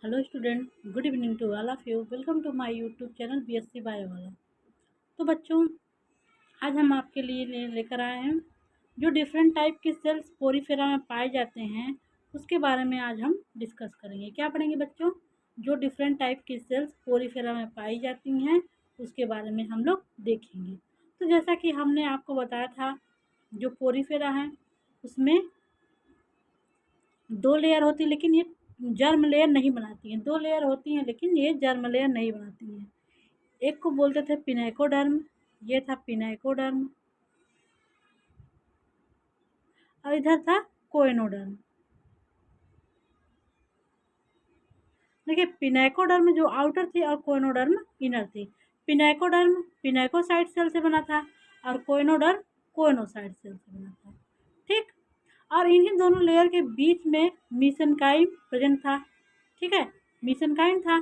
Hello student, good evening to all of you. Welcome to my YouTube channel BSc bio वाला। तो बच्चों, आज हम आपके लिए लेकर आए हैं जो डिफरेंट टाइप के सेल्स पोरीफेरा में पाए जाते हैं, उसके बारे में आज हम डिस्कस करेंगे। क्या पढ़ेंगे बच्चों? जो डिफरेंट टाइप की सेल्स पोरीफेरा में पाई जाती हैं उसके बारे में हम लोग देखेंगे। तो जैसा कि हमने आपको बताया था, जो पोरीफेरा है उसमें दो लेयर होती है, लेकिन ये जर्म लेयर नहीं बनाती हैं। दो लेयर होती हैं लेकिन ये जर्म लेयर नहीं बनाती हैं। एक को बोलते थे पिनाइकोडर्म, ये था पिनाइकोडर्म, और इधर था कोएनोडर्म। देखिए, पिनाइकोडर्म जो आउटर थी और कोएनोडर्म इनर थी। पिनाइकोडर्म पिनाइकोसाइट सेल से बना था और कोएनोडर्म कोएनोसाइट सेल से बना था। ठीक। और इन्हीं दोनों लेयर के बीच में मीसेनकाइम प्रेजेंट था। ठीक है, मीसेनकाइम था।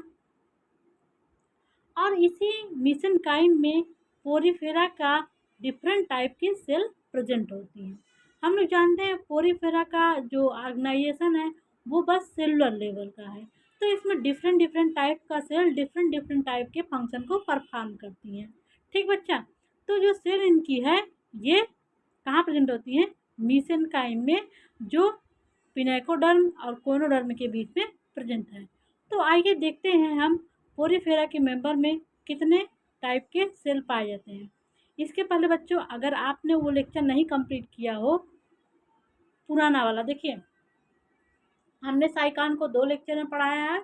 और इसी मीसेनकाइम में पोरीफेरा का डिफरेंट टाइप की सेल प्रेजेंट होती हैं। हम लोग जानते हैं पोरीफेरा का जो ऑर्गेनाइजेशन है वो बस सेलुलर लेवल का है। तो इसमें डिफरेंट डिफरेंट टाइप का सेल डिफरेंट डिफरेंट टाइप के फंक्शन को परफॉर्म करती हैं। ठीक बच्चा? तो जो सेल इनकी है ये कहाँ प्रेजेंट होती है? मीसेनकाइम में, जो पिनाइकोडर्म और कोनोडर्म के बीच में प्रेजेंट है। तो आइए देखते हैं हम पोरीफेरा के मेंबर में कितने टाइप के सेल पाए जाते हैं। इसके पहले बच्चों, अगर आपने वो लेक्चर नहीं कंप्लीट किया हो पुराना वाला, देखिए हमने साइकान को 2 लेक्चर में पढ़ाया है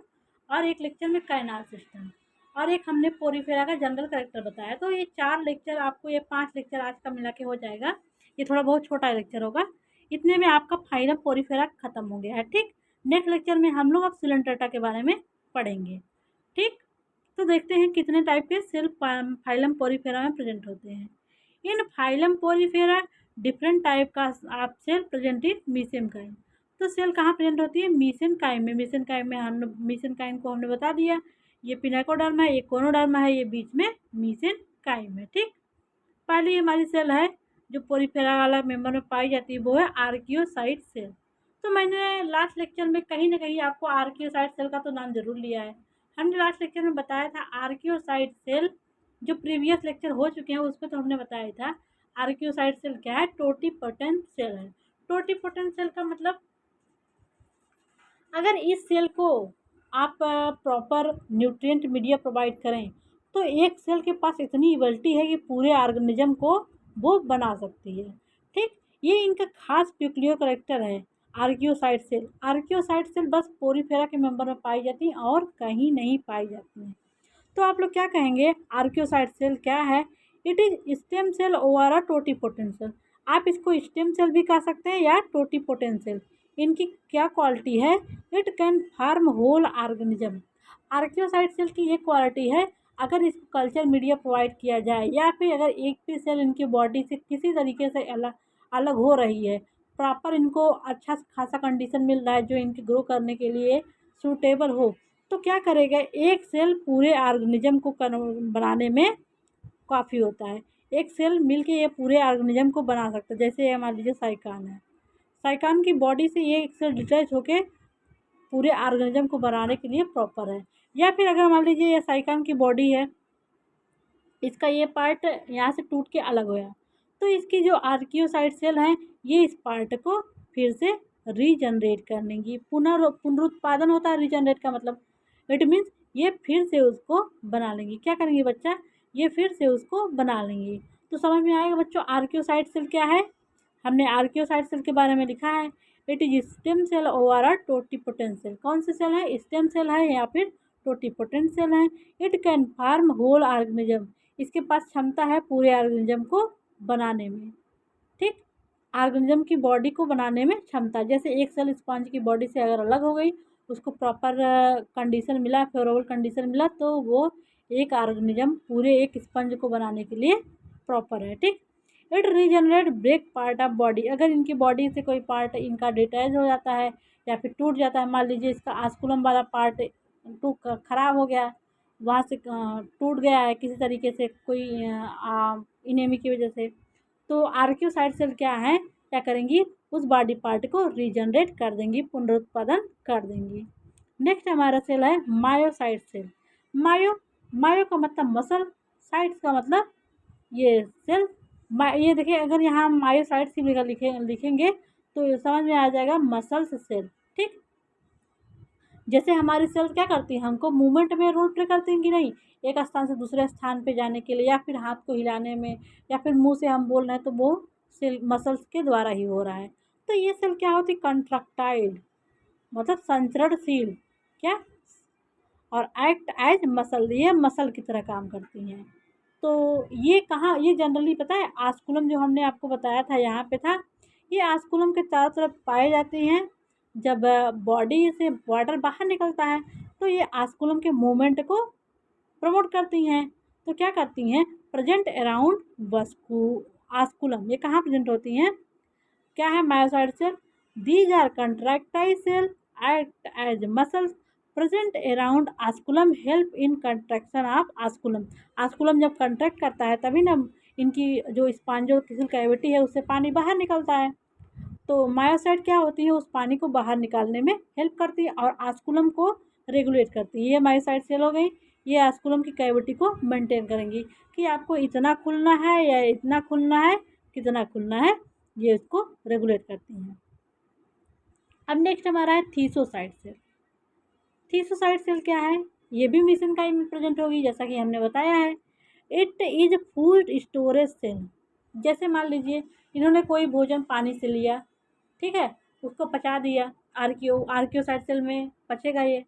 और एक लेक्चर में काइनाल सिस्टम, और एक हमने पोरीफेरा का जनरल कैरेक्टर बताया। तो ये 4 लेक्चर आपको, ये 5 लेक्चर आज का मिला के हो जाएगा। ये थोड़ा बहुत छोटा लेक्चर होगा। इतने में आपका फाइनल पोरीफेरा खत्म हो गया है। ठीक। नेक्स्ट लेक्चर में हम लोग अब सिलेंट्रेटा के बारे में पढ़ेंगे। ठीक। तो देखते हैं कितने टाइप के सेल फाइलम पोरीफेरा में प्रेजेंट होते हैं। इन फाइलम पोरीफेरा डिफरेंट टाइप का आप सेल प्रेजेंट इन मीसेनकाइम। तो सेल कहाँ प्रेजेंट होती है? मीसेनकाइम में। मीसेनकाइम में हम मीसेनकाइम को हमने बता दिया, ये पिनाकोडर्म है, ये कोनोडर्म है, ये बीच में मीसेनकाइम है। ठीक। पहली हमारी सेल है जो पोरीफेरा वाला मेंबर में पाई जाती है, वो है आर्कियोसाइट सेल। तो मैंने लास्ट लेक्चर में कहीं ना कहीं आपको आर्कियोसाइट सेल का तो नाम जरूर लिया है। हमने लास्ट लेक्चर में बताया था आर्कियोसाइट सेल, जो प्रीवियस लेक्चर हो चुके हैं उसमें तो हमने बताया था आर्कियोसाइट सेल क्या है। टोटीपोटेंट सेल है। टोटीपोटेंट सेल का मतलब, अगर इस सेल को आप प्रॉपर न्यूट्रिएंट मीडिया प्रोवाइड करें तो एक सेल के पास इतनी एबिलिटी है कि पूरे ऑर्गेनिज्म को वो बना सकती है। ठीक। ये इनका खास न्यूक्लियर करेक्टर है आर्कियोसाइट सेल। आर्कियोसाइट सेल बस पोरीफेरा के मेंबर में पाई जाती हैं और कहीं नहीं पाई जाती हैं। तो आप लोग क्या कहेंगे, आर्कियोसाइट सेल क्या है? It is stem cell over a totipotent cell. आप इसको स्टेम सेल भी कह सकते हैं या टोटीपोटेंट सेल। इनकी क्या क्वालिटी है? It can form whole organism. Archaeocyte cell की ये क्वालिटी है, अगर इसको कल्चर मीडिया प्रोवाइड किया जाए या फिर अगर एक भी सेल इनकी बॉडी से किसी तरीके से अलग अलग हो रही है, प्रॉपर इनको अच्छा खासा कंडीशन मिल रहा है जो इनके ग्रो करने के लिए सूटेबल हो, तो क्या करेगा, एक सेल पूरे ऑर्गेनिज्म को बनाने में काफ़ी होता है। एक सेल मिलके ये पूरे ऑर्गेनिज्म को बना सकता है। जैसे ये मान लीजिए साइकान है, साइकान की बॉडी से ये एक सेल डिटैच होके पूरे ऑर्गेनिज्म को बनाने के लिए प्रॉपर है। या फिर अगर मान लीजिए ये साइकान की बॉडी है, इसका ये पार्ट यहाँ से टूट के अलग हो गया, तो इसकी जो आर्कियोसाइट सेल हैं ये इस पार्ट को फिर से रीजनरेट कर लेंगी। पुनरुत्पादन होता है रीजनरेट का मतलब, इट मीन्स ये फिर से उसको बना लेंगी। क्या करेंगे बच्चा? ये फिर से उसको बना लेंगी। तो समझ में आएगा बच्चों आर्कियोसाइट सेल क्या है। हमने आर्कियोसाइट सेल के बारे में लिखा है, it is stem cell over a totipotent cell. कौन सी सेल है? स्टेम सेल है या फिर टोटीपोटेंट सेल है। It can form whole organism. इसके पास क्षमता है पूरे ऑर्गेनिज्म को बनाने में। ठीक। ऑर्गेनिज्म की बॉडी को बनाने में क्षमता, जैसे एक सेल स्पंज की बॉडी से अगर अलग हो गई, उसको प्रॉपर कंडीशन मिला, फेवरेबल कंडीशन मिला, तो वो एक ऑर्गेनिज्म पूरे एक स्पंज को बनाने के लिए प्रॉपर है। ठीक। It regenerate break part of body. अगर इनकी बॉडी से कोई पार्ट इनका डिटैच हो जाता है या फिर टूट जाता है, मान लीजिए इसका आस्कुलम वाला पार्ट खराब हो गया, वहाँ से टूट गया है किसी तरीके से, कोई इनेमी की वजह से, तो आर्कियोसाइट सेल क्या है, क्या करेंगी, उस बॉडी पार्ट को रीजनरेट कर देंगी, पुनरुत्पादन कर देंगी। नेक्स्ट हमारा सेल है मायोसाइट सेल। मायो मायो का मतलब मसल, साइट्स का मतलब ये सेल। ये देखिए, अगर यहाँ मायोसाइट से लिखेंगे तो समझ में आ जाएगा मसल्स सेल। ठीक, जैसे हमारी सेल क्या करती है, हमको मूवमेंट में रोल प्ले करती हैं कि नहीं, एक स्थान से दूसरे स्थान पे जाने के लिए, या फिर हाथ को हिलाने में, या फिर मुंह से हम बोल रहे हैं तो वो सेल मसल्स के द्वारा ही हो रहा है। तो ये सेल क्या होती है, कंट्रक्टाइल मतलब संचरणशील, क्या, और एक्ट एज मसल, ये मसल की तरह काम करती हैं। तो ये कहाँ, ये जनरली पता है आस्कुलम जो हमने आपको बताया था यहाँ पे था, ये आस्कुलम के चारों तरफ पाए जाती हैं। जब बॉडी से वाटर बाहर निकलता है तो ये आस्कुलम के मूवमेंट को प्रमोट करती हैं। तो क्या करती हैं, प्रेजेंट अराउंड वस्कू आस्कुलम, ये कहाँ प्रेजेंट होती हैं, क्या है, myocyte cell. These are contractile cell act as muscles present around osculum help in contraction of osculum. Osculum जब कंट्रैक्ट करता है तभी ना इनकी जो स्पॉन्जियोकेशनल कैविटी है उससे पानी बाहर निकलता है। तो मायोसाइट क्या होती है, उस पानी को बाहर निकालने में हेल्प करती है और आस्कुलम को रेगुलेट करती है। ये मायोसाइट सेल हो गई, ये आस्कुलम की कैविटी को मेंटेन करेंगी कि आपको इतना खुलना है या इतना खुलना है, कितना खुलना है, ये इसको रेगुलेट करती हैं। अब नेक्स्ट हमारा है थीसोसाइट सेल। थीसोसाइट सेल क्या है, ये भी मेसेनकाइम में प्रेजेंट होगी जैसा कि हमने बताया है। It is food storage cell. जैसे मान लीजिए इन्होंने कोई भोजन पानी से लिया, ठीक है, उसको पचा दिया, आर्कियोसाइट सेल में पचेगा ये,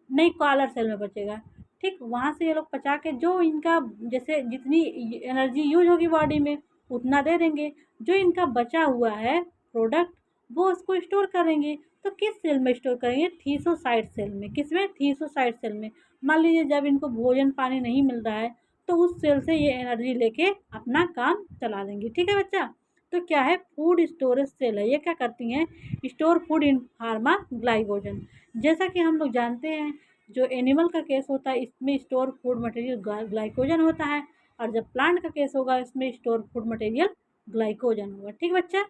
नहीं कॉलर सेल में बचेगा। ठीक, वहाँ से ये लोग पचा के जो इनका जैसे जितनी एनर्जी यूज होगी बॉडी में उतना दे देंगे, जो इनका बचा हुआ है प्रोडक्ट वो उसको स्टोर करेंगे। तो किस सेल में स्टोर करेंगे, थीसोसाइट सेल में। किसमें, थीसोसाइट सेल में। मान लीजिए जब इनको भोजन पानी नहीं मिल रहा है तो उस सेल से ये एनर्जी लेके अपना काम चला देंगे। ठीक है बच्चा, तो क्या है, फूड स्टोरेज सेल है। ये क्या करती हैं, store food in pharma glycogen. जैसा कि हम लोग जानते हैं जो एनिमल का केस होता है इसमें स्टोर फूड मटेरियल ग्लाइकोजन होता है, और जब प्लांट का केस होगा इसमें स्टोर फूड मटेरियल ग्लाइकोजन होगा। ठीक बच्चा,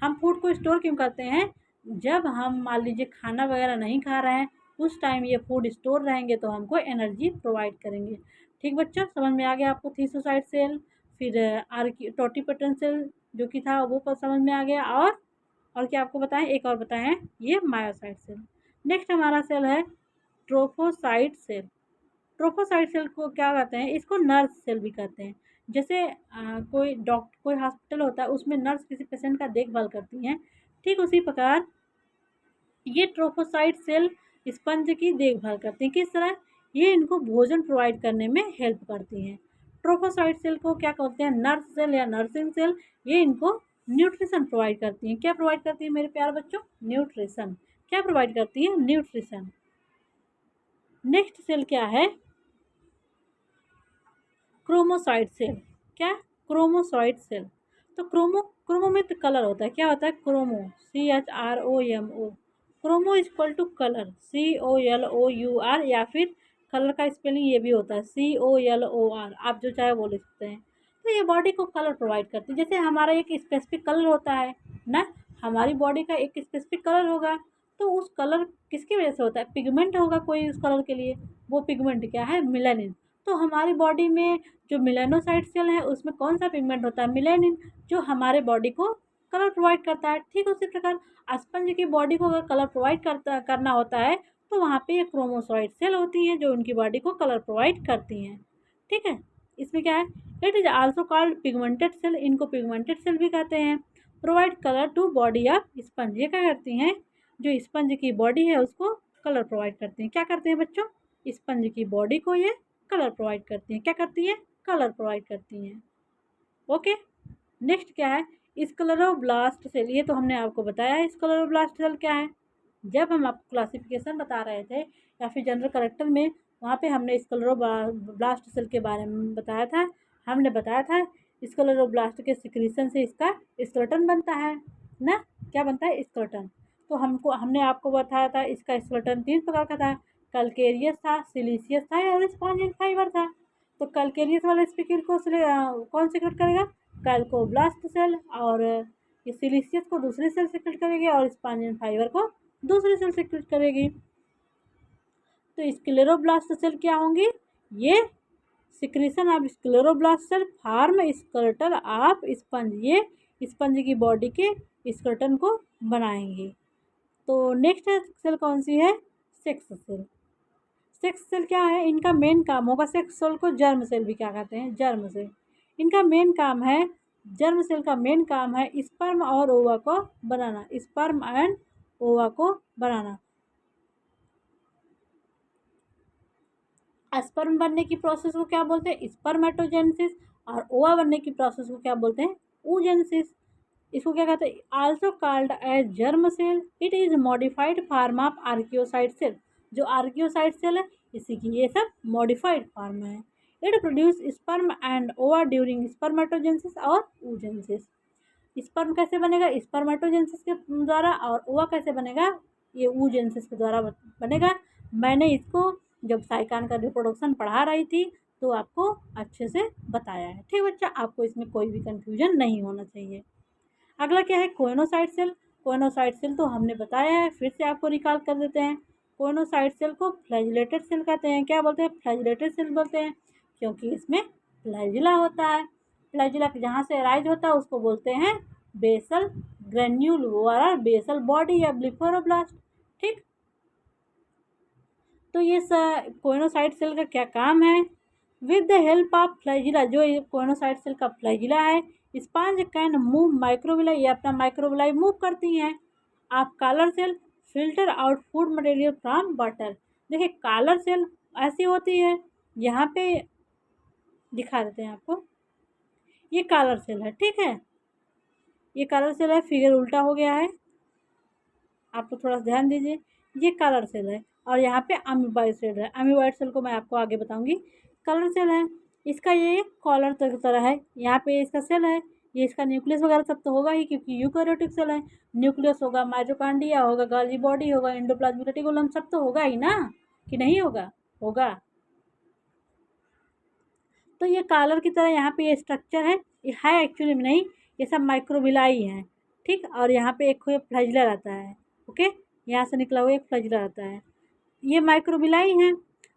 हम फूड को स्टोर क्यों करते हैं, जब हम मान लीजिए खाना वगैरह नहीं खा रहे हैं उस टाइम ये फूड स्टोर रहेंगे तो हमको एनर्जी प्रोवाइड करेंगे। ठीक बच्चा, समझ में आ गया आपको थीसोसाइट सेल। फिर टोटीपेटन सेल जो कि था वो समझ में आ गया। और क्या आपको बताएं, एक और बताएं, ये मायोसाइट सेल। नेक्स्ट हमारा सेल है ट्रोफोसाइट सेल। ट्रोफोसाइट सेल को क्या कहते हैं, इसको नर्स सेल भी कहते हैं। जैसे कोई हॉस्पिटल होता है उसमें नर्स किसी पेशेंट का देखभाल करती हैं, ठीक उसी प्रकार ये ट्रोफोसाइट सेल स्पंज की देखभाल करती हैं। किस तरह, ये इनको भोजन प्रोवाइड करने में हेल्प करती हैं। ट्रोफोसाइट सेल को क्या कहते हैं, नर्स सेल या नर्सिंग सेल। ये इनको न्यूट्रिशन प्रोवाइड करती हैं। क्या प्रोवाइड करती है मेरे प्यारे बच्चों, न्यूट्रिशन। क्या प्रोवाइड करती है, न्यूट्रिशन। नेक्स्ट सेल क्या है, क्रोमोसाइट सेल। क्या, क्रोमोसाइट सेल। तो क्रोमो में तो कलर होता है, क्या होता है, chromo, CHROMO। Chromo equal to colour, COLOUR, या फिर कलर का स्पेलिंग ये भी होता है COLOR, आप जो चाहे वो लिख सकते हैं। तो ये बॉडी को कलर प्रोवाइड करती है। जैसे हमारा एक स्पेसिफिक कलर होता है ना, हमारी बॉडी का एक स्पेसिफिक कलर होगा, तो उस कलर किसकी वजह से होता है, पिगमेंट होगा कोई उस कलर के लिए, वो पिगमेंट क्या है, मिलेनिन। तो हमारी बॉडी में जो मिलेनोसाइट सेल है उसमें कौन सा पिगमेंट होता है, मिलेनिन, जो हमारे बॉडी को कलर प्रोवाइड करता है। ठीक उसी प्रकार स्पंज की बॉडी को अगर कलर प्रोवाइड करना होता है तो वहाँ पे ये क्रोमोसाइट सेल होती हैं जो उनकी बॉडी को कलर प्रोवाइड करती हैं। ठीक है, इसमें क्या है, it is also called pigmented cell. इनको पिगमेंटेड सेल भी कहते हैं। Provide colour to body of sponge. ये क्या करती हैं, जो स्पंज की बॉडी है उसको कलर प्रोवाइड करती हैं। क्या करते हैं बच्चों, स्पंज की बॉडी को ये कलर प्रोवाइड करती हैं। क्या करती हैं, कलर प्रोवाइड करती हैं। ओके, नेक्स्ट क्या है, स्क्लेरोब्लास्ट सेल। ये तो हमने आपको बताया है स्क्लेरोब्लास्ट सेल क्या है। जब हम आपको क्लासिफिकेशन बता रहे थे या फिर जनरल करेक्टर में, वहाँ पे हमने स्क्लेरोब्लास्ट सेल के बारे में बताया था। हमने बताया था स्क्लेरोब्लास्ट के सिक्रीशन से इसका स्केलेटन बनता है ना। क्या बनता है, स्केलेटन। तो हमने आपको बताया था इसका स्केलेटन 3 प्रकार का था, कैल्केरियस था, सिलीसियस था और स्पॉन्जियन फाइबर था। तो कैल्केरियस वाले स्पीकर को कौन सिक्रेट करेगा, कैल्कोब्लास्ट सेल, और ये सिलीसियस को दूसरी सेल सिक्रेट करेगी और स्पॉन्जियन फाइबर को दूसरी सेल सिक्रेट करेगी। तो स्क्लेरोब्लास्ट सेल क्या होंगी, ये secretion of scleroblast cell form skeleton of sponge, ये स्पंज की बॉडी के स्केलेटन को बनाएंगे। तो नेक्स्ट सेल कौन सी है, सेक्स सेल। सेक्स सेल क्या है, इनका मेन काम होगा, सेक्स सेल को जर्म सेल भी क्या कहते हैं, जर्म सेल। इनका मेन काम है, जर्म सेल का मेन काम है स्पर्म और ओवा को बनाना, स्पर्म एंड ओवा को बनाना। स्पर्म बनने की प्रोसेस को क्या बोलते हैं, स्पर्मेटोजेनेसिस, और ओवा बनने की प्रोसेस को क्या बोलते हैं, oogenesis। इसको क्या कहते हैं, also called as germ cell. It is modified form of archaeocyte cell. जो आर्कियोसाइट सेल है इसी की ये सब मॉडिफाइड फॉर्म है। It produce sperm and ova during spermatogenesis और oogenesis। स्पर्म कैसे बनेगा, स्पर्मेटोजेनेसिस के द्वारा, और ओवा कैसे बनेगा, ये oogenesis के द्वारा बनेगा। मैंने इसको जब साइकान का रिप्रोडक्शन पढ़ा रही थी तो आपको अच्छे से बताया है। ठीक बच्चा, आपको इसमें कोई भी कंफ्यूजन नहीं होना चाहिए। अगला क्या है, कोइनोसाइट सेल। कोइनोसाइट सेल तो हमने बताया है, फिर से आपको रिकॉल कर देते हैं। कोइनोसाइट सेल को फ्लैजिलेटेड सेल कहते हैं। क्या बोलते हैं, फ्लैजिलेटेड सेल बोलते हैं, क्योंकि इसमें फ्लैजिला होता है। फ्लैजिला जहाँ से अराइज होता है उसको बोलते हैं बेसल ग्रेन्यूल बेसल बॉडी या ब्लिफोरोब्लास्ट। ठीक, तो ये कोइनोसाइट सेल का क्या काम है, with the help of flagella, जो ये कोइनोसाइट सेल का फ्लैजिला है, स्पंज कैन मूव माइक्रोविलाई, ये अपना माइक्रोविलाई मूव करती हैं। आप collar cell filter out food material from water. देखिए कॉलर सेल ऐसी होती है, यहाँ पे दिखा देते हैं आपको, ये कॉलर सेल है, ठीक है, ये कॉलर सेल है, फिगर उल्टा हो गया है, आपको थोड़ा सा ध्यान दीजिए, ये कलर सेल है, और यहाँ पे अमीबॉइड सेल है। अमीबॉइड सेल को मैं आपको आगे बताऊंगी। कलर सेल है, इसका ये कॉलर तरह है, यहाँ पे इसका सेल है, ये इसका न्यूक्लियस वगैरह सब तो होगा ही, क्योंकि यूकैरियोटिक सेल है। न्यूक्लियस होगा, माइटोकॉन्ड्रिया होगा, गोल्गी बॉडी होगा, एंडोप्लाज्मिक रेटिकुलम, सब तो होगा ही ना, कि नहीं होगा, होगा। तो ये कॉलर की तरह यहाँ पे ये स्ट्रक्चर है, ये है एक्चुअली में नहीं, ये सब माइक्रोविलाई हैं। ठीक, और यहाँ पे एक फ्लैजिला रहता है, ओके, यहाँ से निकला हुआ एक फ्लैजिला रहता है, ये माइक्रोविलाई हैं।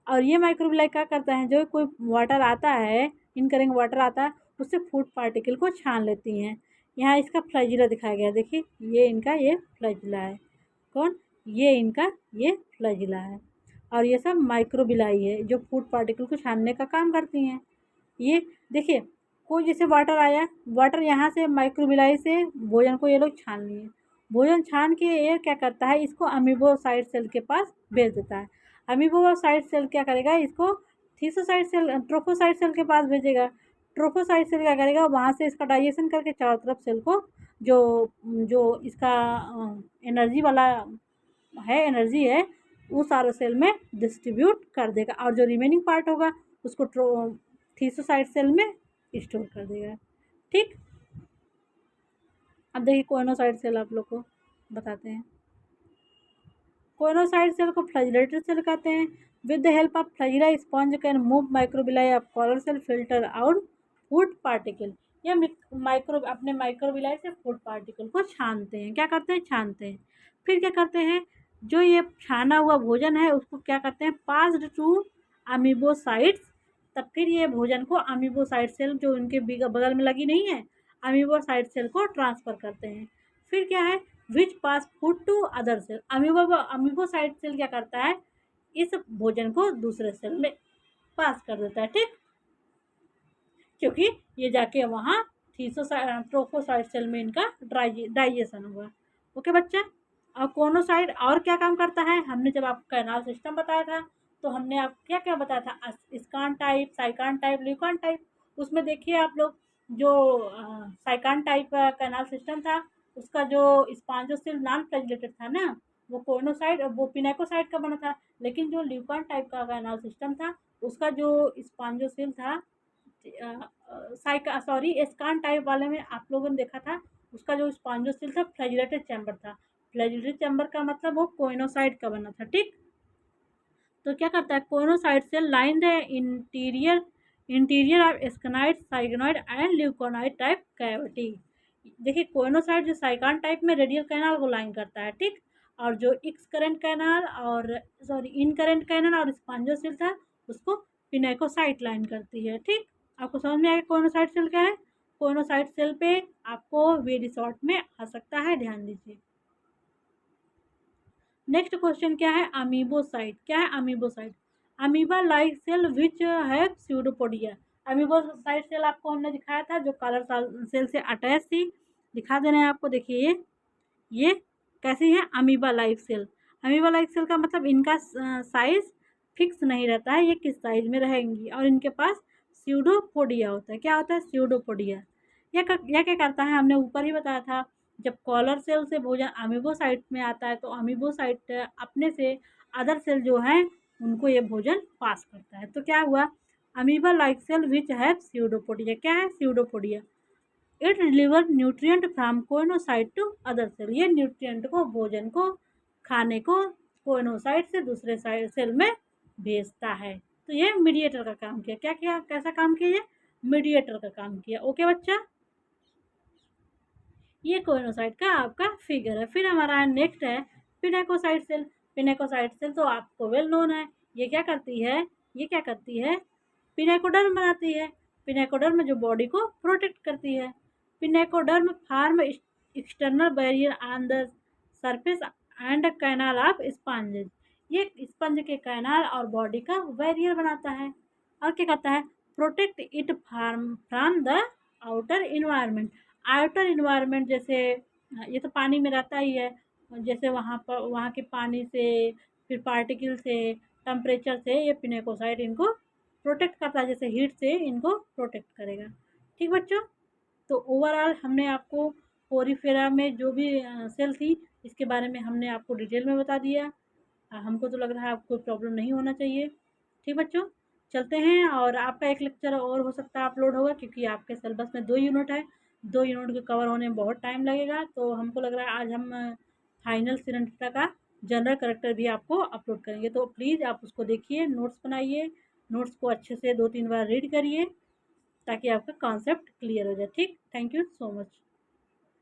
और ये माइक्रोविलाई क्या करता है, जो कोई वाटर आता है, इनकरिंग वाटर आता है, उससे फूड पार्टिकल को छान लेती हैं। यहाँ इसका फ्लैजिला दिखाया गया, देखिए ये इनका ये फ्लैजिला है, कौन, ये इनका ये फ्लैजिला है, और ये सब माइक्रोविलाई है जो फूड पार्टिकल को छानने का काम करती हैं। ये देखिए, कोई जैसे वाटर आया, वाटर यहाँ से माइक्रोविलाई से भोजन को ये लोग छान लिए, भोजन छान के ये क्या करता है, इसको अमीबोसाइट सेल के पास भेज देता है। अमीबोसाइट सेल क्या करेगा, इसको थीसोसाइट सेल ट्रोफोसाइट सेल के पास भेजेगा। ट्रोफोसाइट सेल क्या करेगा, वहाँ से इसका डाइजेशन करके चारों तरफ सेल को जो जो इसका एनर्जी वाला है, एनर्जी है, वो सारे सेल में डिस्ट्रीब्यूट कर देगा, और जो रिमेनिंग पार्ट होगा उसको थीसोसाइट सेल में स्टोर कर देगा। ठीक, अब देखिए कोइनोसाइट सेल आप लोग को बताते हैं। कोइनोसाइट सेल को फ्लैजिलेटेड सेल कहते हैं। With the help of flagella sponge can move microvilli of collar cell filter out food particle. ये अपने माइक्रोविलाई से फूड पार्टिकल को छानते हैं, क्या करते हैं, छानते हैं। फिर क्या करते हैं, जो ये छाना हुआ भोजन है उसको क्या करते हैं, पास्ड टू अमीबोसाइट्स, तब फिर ये भोजन को अमीबोसाइट सेल जो उनके बगल में लगी नहीं है, अमीबोसाइट सेल को ट्रांसफ़र करते हैं। फिर क्या है, which pass food to other cell, amoebocyte cell क्या करता है, इस भोजन को दूसरे सेल में पास कर देता है। ठीक, क्योंकि ये जाके वहाँ ट्रोफोसाइट सेल में इनका डाइजेशन होगा। ओके बच्चा, और कोनोसाइट और क्या काम करता है, हमने जब आपको कैनाल सिस्टम बताया था तो हमने आपको क्या क्या बताया था, ascon type, sycon type, leucon type. उसमें देखिए आप लोग, जो साइकान टाइप कैनाल सिस्टम था, उसका जो स्पॉन्जोसेल नॉन फ्लैजिलेटेड था ना, वो वो पिनेकोसाइट का बना था। लेकिन जो ल्यूकान टाइप का कैनाल सिस्टम था, उसका जो स्पॉन्जोसेल था, स्कान टाइप वाले में आप लोगों ने देखा था, उसका जो स्पॉन्जोसेल था फ्लैजिलेटेड चैम्बर था। फ्लैजिलेटेड चैम्बर का मतलब वो कोइनोसाइट का बना था। ठीक, तो क्या करता है, choanocyte cell line the interior of asconoid, syconoid and leuconoid type cavity. देखिए कोइनोसाइट जो साइकान टाइप में रेडियल कैनाल को लाइन करता है। ठीक, और जो एक्स करेंट कैनाल और सॉरी इन करेंट कैनाल और स्पॉन्जोसेल था उसको पिनेकोसाइट लाइन करती है। ठीक, आपको समझ में आया कोइनोसाइट सेल क्या है? कोइनोसाइट सेल पे आपको वेरी शॉर्ट में आ सकता है, ध्यान दीजिए। नेक्स्ट क्वेश्चन क्या है? अमीबोसाइट। क्या है amoebocyte? Amoeba like cell which have pseudopodia. Amoebocyte cell आपको हमने दिखाया था जो कलर सेल से अटैच थी। दिखा दे रहे हैं आपको, देखिए ये कैसी है? Amoeba like cell. Amoeba like cell का मतलब इनका साइज फिक्स नहीं रहता है, ये किस साइज में रहेंगी, और इनके पास स्यूडोपोडिया होता है। क्या होता है? स्यूडोपोडिया। यह क्या करता है? हमने ऊपर ही बताया था, जब कॉलर सेल से भोजन अमीबोसाइट में आता है तो अमीबोसाइट अपने से अदर सेल जो हैं उनको ये भोजन पास करता है। तो क्या हुआ? Amoeba like cell which have pseudopodia. क्या है? Pseudopodia. It deliver nutrient from choanocyte to other cell. ये न्यूट्रिएंट को, भोजन को, खाने को कोइनोसाइट से दूसरे सेल में भेजता है। तो ये मीडिएटर का काम किया। क्या किया? कैसा काम किया? ये मीडिएटर का काम किया। ओके बच्चा, ये कोइनोसाइट का आपका फिगर है। फिर हमारा नेक्स्ट है पिनेकोसाइट सेल। पिनेकोसाइट सेल तो आपको वेल नोन है। ये क्या करती है? ये क्या करती है? पिनेकोडर्म बनाती है। पिनेकोडर्म जो बॉडी को प्रोटेक्ट करती है। Pinacoderm form external barrier on the surface and canal of sponges. ये स्पंज के कैनाल और बॉडी का बैरियर बनाता है। और क्या करता है? Protect it from the outer environment. Outer environment जैसे ये तो पानी में रहता ही है, जैसे वहाँ पर वहाँ के पानी से, फिर पार्टिकल से, टेम्परेचर से ये पिनेकोसाइट इनको प्रोटेक्ट करता है, जैसे हीट से इनको प्रोटेक्ट करेगा। ठीक बच्चों, तो ओवरऑल हमने आपको पोरीफेरा में जो भी सेल थी इसके बारे में हमने आपको डिटेल में बता दिया। हमको तो लग रहा है आपको कोई प्रॉब्लम नहीं होना चाहिए। ठीक बच्चों, चलते हैं, और आपका एक लेक्चर और हो सकता है अपलोड होगा क्योंकि आपके सिलेबस में 2 यूनिट है। 2 यूनिट के कवर होने में बहुत टाइम लगेगा, तो हमको लग रहा है आज हम फाइनल सिरेंटिटा का जनरल करेक्टर भी आपको अपलोड करेंगे। तो प्लीज़ आप उसको देखिए, नोट्स बनाइए, नोट्स को अच्छे से 2-3 बार रीड करिए ताकि आपका कॉन्सेप्ट क्लियर हो जाए। ठीक, थैंक यू सो मच।